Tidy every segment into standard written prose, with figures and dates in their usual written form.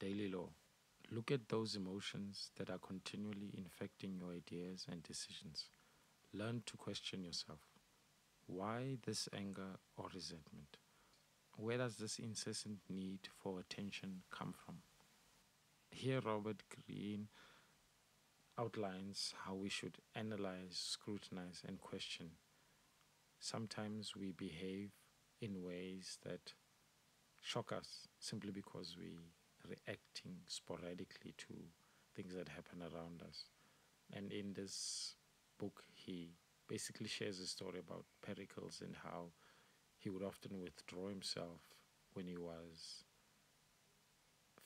Daily law. Look at those emotions that are continually infecting your ideas and decisions. Learn to question yourself. Why this anger or resentment? Where does this incessant need for attention come from? Here, Robert Greene outlines how we should analyze, scrutinize, and question. Sometimes we behave in ways that shock us simply because we reacting sporadically to things that happen around us. And in this book, he basically shares a story about Pericles and how he would often withdraw himself when he was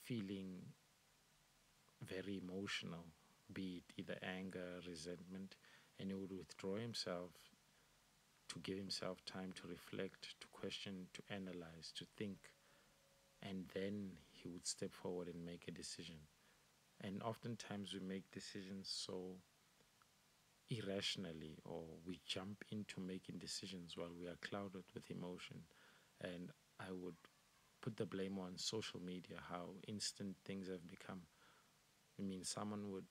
feeling very emotional, be it either anger, resentment, and he would withdraw himself to give himself time to reflect, to question, to analyze, to think, and then he would step forward and make a decision. And oftentimes we make decisions so irrationally, or we jump into making decisions while we are clouded with emotion. And I would put the blame on social media, how instant things have become. I mean, someone would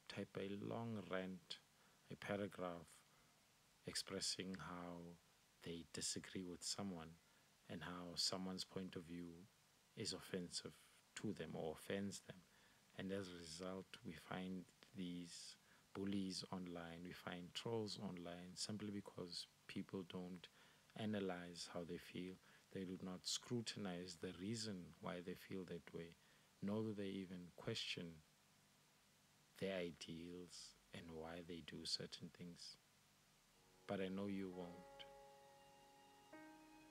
type a long rant, a paragraph expressing how they disagree with someone and how someone's point of view is offensive to them or offends them. And as a result, we find these bullies online, we find trolls online simply because people don't analyze how they feel. They do not scrutinize the reason why they feel that way, nor do they even question their ideals and why they do certain things. But I know you won't.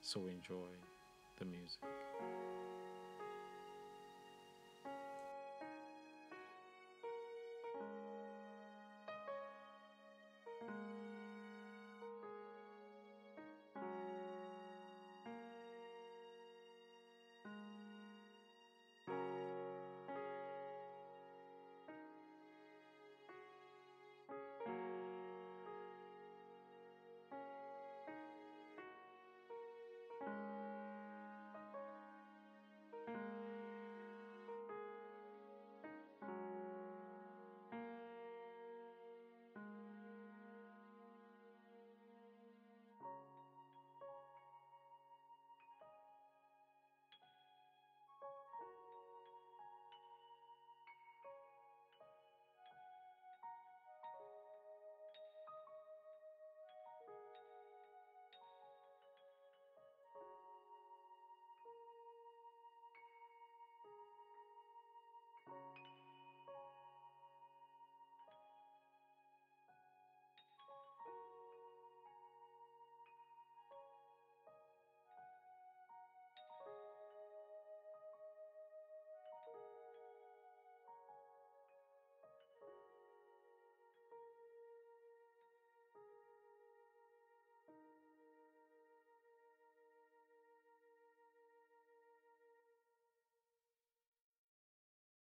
So enjoy the music.